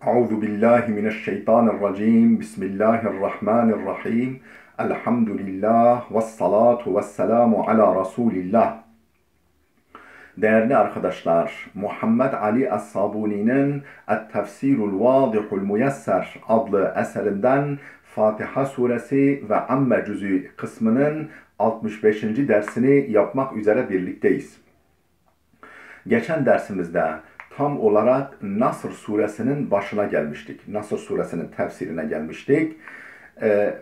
Euzu billahi mineşşeytanirracim. Bismillahirrahmanirrahim. Elhamdülillah ve salatu ve selamu ala Resulillah. Değerli arkadaşlar, Muhammed Ali Es-Sabuni'nin Et-Tefsirul Vadihul Muyesser adlı eserinden Fatiha suresi ve Amme cüzü kısmının 65. dersini yapmak üzere birlikteyiz. Geçen dersimizde tam olarak Nasr suresinin başına gelmiştik. Nasr suresinin tefsirine gelmiştik.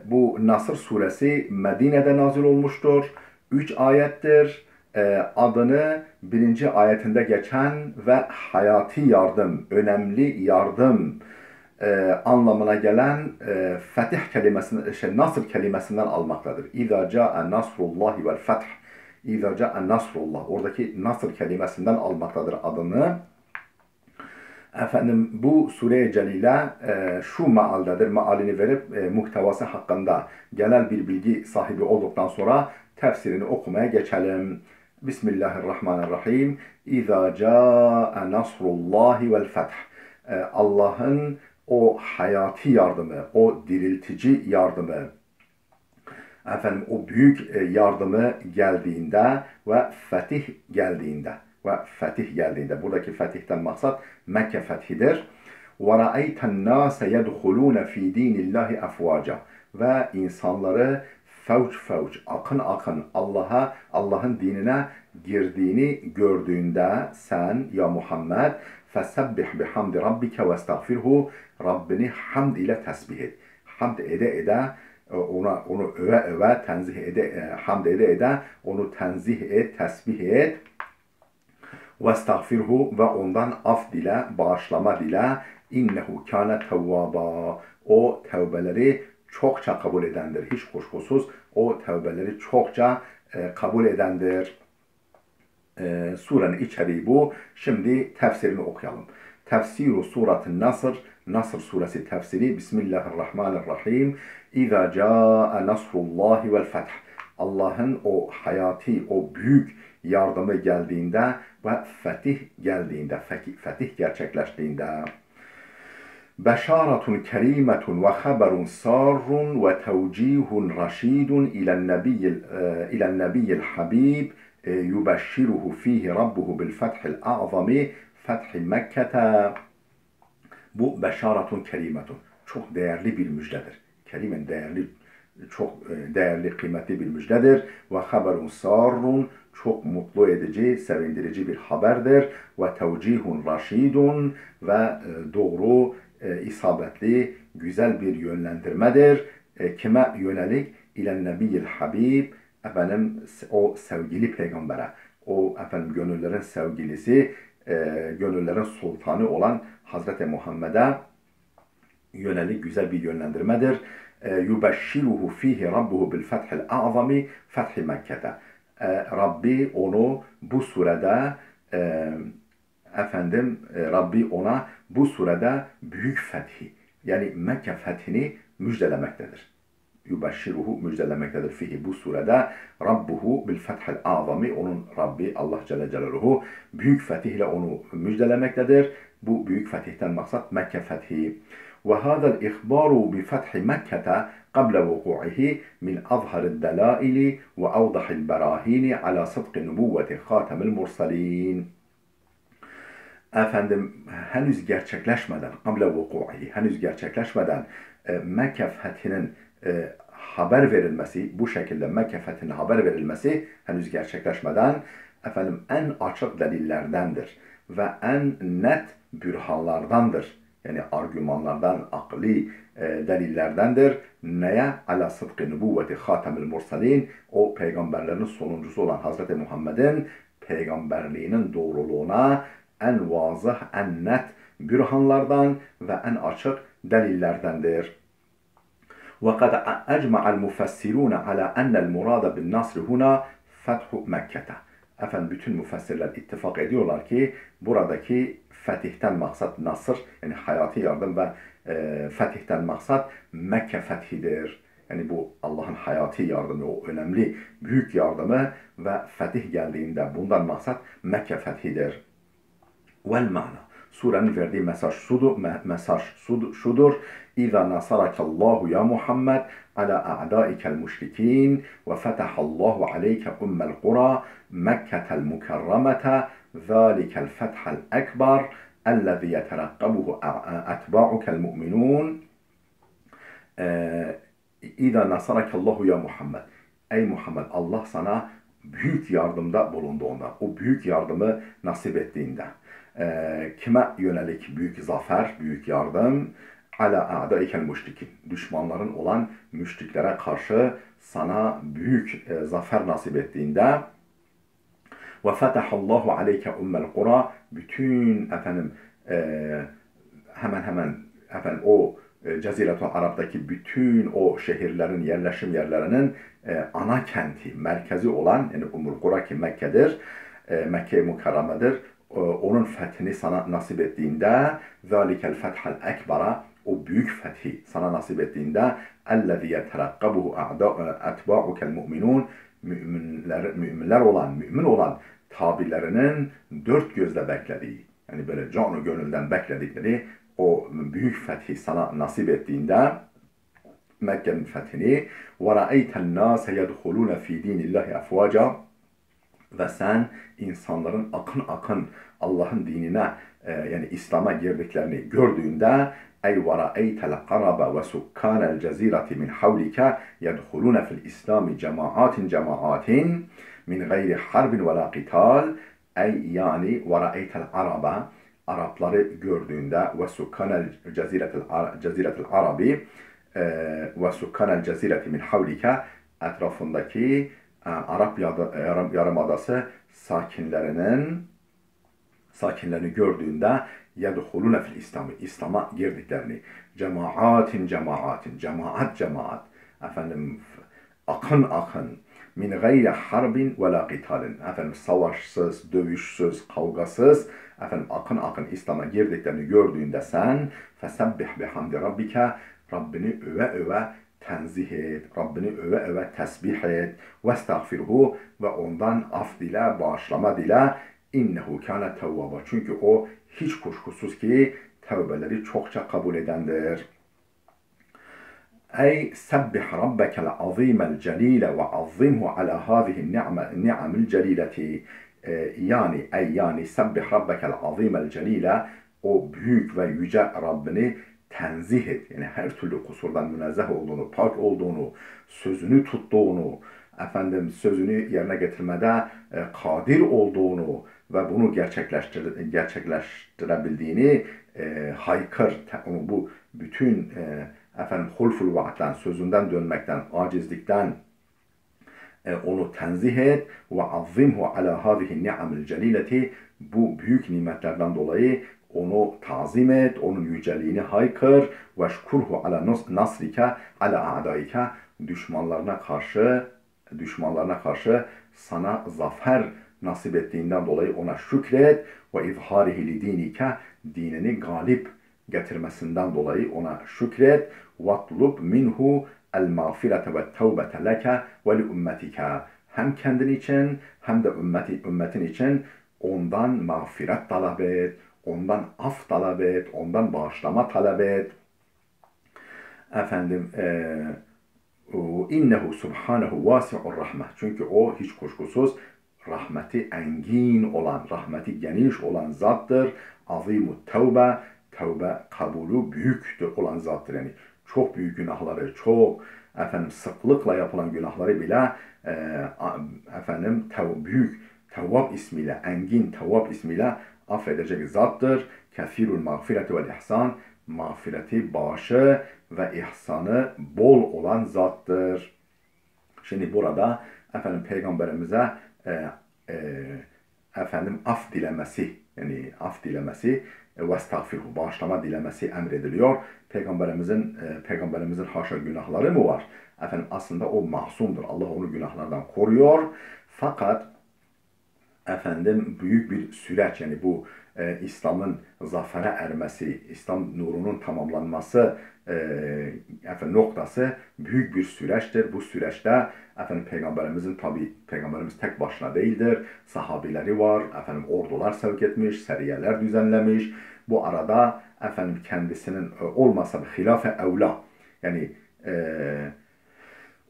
Bu Nasr suresi Medine'de nazil olmuştur. 3 ayettir. Adını 1. ayetinde geçen ve hayati yardım, önemli yardım anlamına gelen fetih kelimesinden, Nasr kelimesinden almaktadır. İza ca'e nasrullahi vel feth. İza ca'e nasrullah. Oradaki Nasr kelimesinden almaktadır adını. Efendim bu sure-i celile şu mealdedir. Mealini verip muhtevası hakkında genel bir bilgi sahibi olduktan sonra tefsirini okumaya geçelim. Bismillahirrahmanirrahim. İza ca'e nasrullahi vel feth. Allah'ın o hayati yardımı, o diriltici yardımı, efendim o büyük yardımı geldiğinde ve fetih geldiğinde buradaki fetihten maksat Mekke fethidir. وَرَأَيْتَ النَّاسَ يَدْخُلُونَ ف۪ي د۪ينِ اللّٰهِ اَفْوَاجًا ve insanları fevç fevç, akın akın Allah'ın dinine girdiğini gördüğünde sen ya Muhammed فَسَبِّحْ بِحَمْدِ رَبِّكَ وَاسْتَغْفِرْهُ Rabbini hamd ile tesbih et. Hamd ede onu öve tenzih hamd ede onu tenzih et, tesbih et. وَاسْتَغْفِرْهُ ve ondan af dile, bağışlama dile. İnnehu kâne tevvâbâ. O tevbeleri çokça kabul edendir. Hiç kuşkusuz o tevbeleri çokça kabul edendir. Surenin içeriği bu. Şimdi tefsirini okuyalım. Tefsiru suratın Nasr. Nasr suresi tefsiri. Bismillahirrahmanirrahim. İza ca'e nasrullahi vel feth. Allah'ın o hayati, o büyük yardımı geldiğinde ve fetih geldiğinde, fetih gerçekleştiğinde. Beşaratun kerimetun ve haberun sarrun ve tevcihun raşidun ilen nebiyyil habib yubeşşiruhu fihi rabbuhu bil fethil a'zami fethi Mekke'te. Bu beşaratun kerimetun. Çok değerli bir müjdedir. Kerimen değerli, çok değerli, kıymetli bir müjdedir. Ve haberun sarrun. Çok mutlu edici, sevindirici bir haberdir. Ve tevcihun raşidun. Ve doğru, isabetli, güzel bir yönlendirmedir. Kime yönelik? İlen nebiyyil habib. Efendim o sevgili peygambere. O efendim gönüllerin sevgilisi, gönüllerin sultanı olan Hazreti Muhammed'e yönelik güzel bir yönlendirmedir. Yubeşşiruhu fihi rabbuhu bil fethil a'zami fethi Mekke'te. Rabbi onu bu surede Rabbi ona bu surede büyük fethi yani Mekke fethini müjdelemektedir. Yubeşşiruhu müjdelemektedir fihi bu surede Rabbuhu bil fethil a'zami onun Rabbi Allah Celle Celaluhu büyük fetihle onu müjdelemektedir. Bu büyük fetihten maksat Mekke fethi. وهذا الإخبار بفتح مكة قبل وقوعه من أظهر الدلائل وأوضح البراهين على صدق نبوة خاتم المرسلين. Efendim henüz gerçekleşmeden, henüz gerçekleşmeden Mekke fethinin haber verilmesi, bu şekilde Mekke fethinin haber verilmesi henüz gerçekleşmeden en açık delillerdendir ve en net bürhanlardandır. Yani argümanlardan, akli delillerdendir. Neye? Ala sıdkı nübüvveti hatemil mursalin. O peygamberlerin sonuncusu olan Hazreti Muhammed'in peygamberliğinin doğruluğuna en vazıh, en net bürhanlardan ve en açık delillerdendir. وَقَدْ أَجْمَعَ الْمُفَسِّرُونَ عَلَى أَنَّ الْمُرَادَ بِالنَّصْرِ هُنَا فَتْحُ مَكَّةَ. Bütün müfessirler ittifak ediyorlar ki buradaki fetihten maksat Nasr, yani hayati yardım ve fetihten maksat Mekke fethidir. Yani bu Allah'ın hayati yardımı, o önemli, büyük yardımı ve fetih geldiğinde bundan maksat Mekke fethidir. Vel mana. Surenin verdiği mesaj şudur. İza nasarakallahu ya Muhammed ala a'daikel müşrikin ve fetahallahu aleyke ummel qura Mekketel mukerremete zalikel fethel ekber ellezî yeterakkabuhu etba'ukel mu'minun. İza nasarakallahu ya Muhammed. Ey Muhammed, Allah sana büyük yardımda bulunduğunda, o büyük yardımı nasip ettiğinde, kime yönelik büyük zafer, büyük yardım? Ala a'daikel müşrikin. Düşmanların olan müşriklere karşı sana büyük zafer nasip ettiğinde ve fetahallahu aleyke ummel qura, bütün hemen o Cezire-i Arap'taki bütün o şehirlerin, yerleşim yerlerinin ana kenti, merkezi olan, yani Ummul Qura ki Mekke'dir, Mekke-i Mukarreme'dir. Onun fethini sana nasip ettiğinde, zalikel fethel ekbara, o büyük fethi sana nasip ettiğinde, ellezî yeterakkabuhu etba'ukel mu'minun, mümin olan tabilerinin dört gözle beklediği, yani böyle canı gönülden bekledikleri o büyük fethi sana nasip ettiğinde, Mekke'nin fethini وَرَأَيْتَ النَّاسَ يَدْخُلُونَ ف۪ي د۪ينِ اللّٰهِ اَفْوَاجًا, ve sen insanların akın akın Allah'ın dinine, yani İslam'a girdiklerini gördüğünde, ey وَرَأَيْتَ الْقَرَبَ وَسُكَّانَ الْجَزِيرَةِ مِنْ حَوْلِكَ يَدْخُلُونَ فِي الْإِسْلَامِ جَمَاعَاتٍ مِنْ غَيْرِ حَرْبٍ وَلَا قِتَالٍ. Ey yani وَرَأَيْتَ الْعَرَبَ, Arapları gördüğünde, ve sukkanel ceziretel arabi ve sukkanel cezireti min havlike, etrafındaki Arap Yarımadası sakinlerini gördüğünde, yedhulune fil İslam'ı, İslam'a girdiklerini, cemaatin, cemaat, akın min gayri harbin ve la qitalin, savaşsız, dövüşsüz, kavgasız, akın İslam'a girdiklerini gördüğünde sen fesebbih bihamdi rabbike, Rabbini öve tenzih et, Rabbini öve tesbih et, ve estağfirhu, ve ondan af dile, bağışlama dile, innehu kâne tevvaba, çünkü o hiç kuşkusuz ki tevbeleri çokça kabul edendir. Ey sebbih rabbekel azimel celile ve azzimhu ala hâzihi ni'amil celileti, yani sebbih rabbekel azimel celile, o büyük ve yüce Rabbini tenzih et. Yani her türlü kusurdan münezzeh olduğunu, pak olduğunu, sözünü tuttuğunu, sözünü yerine getirmede kadir olduğunu ve bunu gerçekleştirebildiğini haykır. Onu bu bütün hulful vaattan, sözünden dönmekten, acizlikten onu tenzih et ve azzimhu ala hâzihi ni'amil celileti, bu büyük nimetlerden dolayı onu tazim et, onun yüceliğini haykır, ve şkurhu ala nasrike ala a'daike, düşmanlarına karşı sana zafer nasip ettiğinden dolayı ona şükret, ve izharihi li dinike, dinini galip getirmesinden dolayı ona şükret, vatlub minhu el mağfirete ve tevbete leke ve li ümmetike, hem kendin için hem de ümmetin için ondan mağfiret talep et, ondan af talep et, ondan bağışlama talep et. İnnehu subhanehu vasi'ur rahmet, çünkü o hiç kuşkusuz rahmeti engin olan, rahmeti geniş olan zattır. Azimut tevbe, tevbe kabulü büyük olan zattır. Yani çok büyük günahları, çok sıklıkla yapılan günahları bile büyük Tevvab ismiyle, engin Tevvab ismiyle affedecek zattır. Kefirul mağfireti vel ihsan, mağfireti, bağışı ve ihsanı bol olan zattır. Şimdi burada Peygamberimize af dilemesi, yani af dilemesi ve estağfirhu, bağışlama dilemesi emrediliyor. Peygamberimizin haşa günahları mı var? Aslında o masumdur. Allah onu günahlardan koruyor. Fakat efendim büyük bir süreç, yani bu İslam'ın zafere ermesi, İslam nurunun tamamlanması efendim noktası büyük bir süreçtir. Bu süreçte efendim Peygamberimizin, tabi Peygamberimiz tek başına değildir. Sahabileri var, efendim ordular sevk etmiş, seriyeler düzenlemiş. Bu arada efendim kendisinin olmasa bir hilaf-ı evla, yani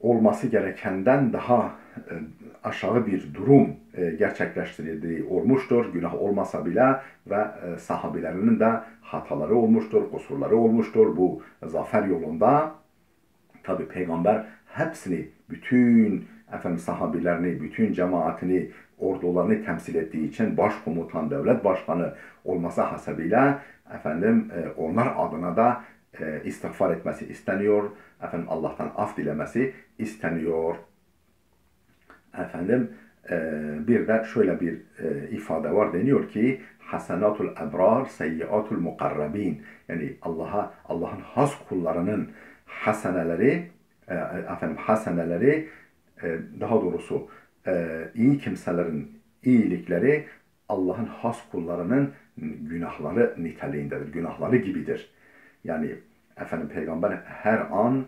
olması gerekenden daha aşağı bir durum gerçekleştirildiği olmuştur. Günah olmasa bile ve sahabilerinin de hataları olmuştur, kusurları olmuştur bu zafer yolunda. Tabi Peygamber hepsini, bütün efendim sahabilerini, bütün cemaatini, ordularını temsil ettiği için başkomutan, devlet başkanı olması hasebiyle efendim onlar adına da istiğfar etmesi isteniyor. Efendim Allah'tan af dilemesi isteniyor. Efendim bir de şöyle bir ifade var, deniyor ki hasanatul ebrar seyyiatul mukarrabin, yani Allah'ın has kullarının haseneleri efendim haseneleri daha doğrusu iyi kimselerin iyilikleri Allah'ın has kullarının günahları niteliğindedir. Günahları gibidir. Yani efendim Peygamber her an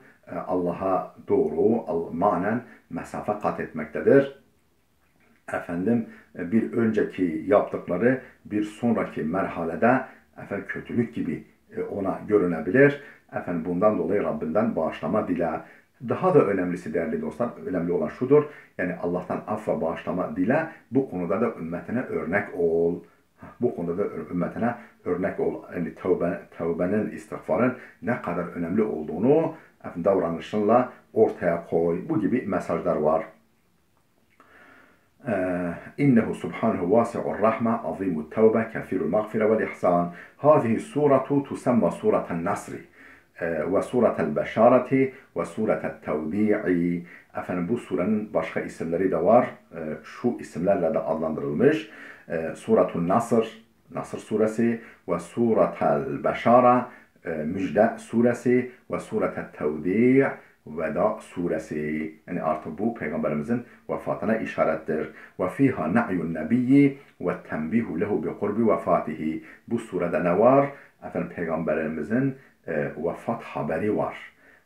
Allah'a doğru manen mesafe kat etmektedir. Efendim bir önceki yaptıkları bir sonraki merhalede efendim kötülük gibi ona görünebilir. Efendim bundan dolayı Rabbinden bağışlama dile. Daha da önemlisi değerli dostlar, önemli olan şudur. Yani Allah'tan af ve bağışlama dile. Bu konuda da ümmetine örnek ol. Bu konuda da ümmetine örnek ol. Yani tövbenin, istiğfarın ne kadar önemli olduğunu davranışınla ortaya koy. Bu gibi mesajlar var. إنه سبحانه واسع الرحمة عظيم التوبة كثير المغفرة والإحسان. هذه السورة تسمى سورة النصر وسورة البشارة وسورة التوديع. Efendim bu surenin başka isimleri de var. Şu isimlerle de adlandırılmış. Suratun Nasr, Nasr suresi ve Suratel Beşara, Müjde suresi ve Suratel Tevdi' Veda suresi. Yani artık bu Peygamberimizin vefatına işarettir. Ve fiha na'yun nebiyyi ve tenbihu lehu bi kurbi vefatihi. Bu surede ne var? Efendim Peygamberimizin vefat haberi var.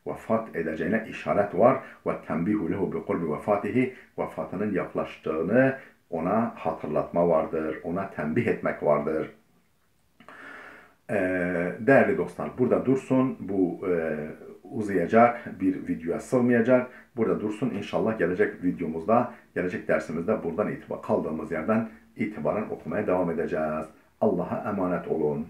Vefat edeceğine işaret var. Ve tenbihu lehu bi kurbi vefatihi. Vefatının yaklaştığını ona hatırlatma vardır. Ona tembih etmek vardır. Değerli dostlar, burada dursun. Bu uzayacak bir videoya sığmayacak. Burada dursun. İnşallah gelecek videomuzda, gelecek dersimizde buradan kaldığımız yerden itibaren okumaya devam edeceğiz. Allah'a emanet olun.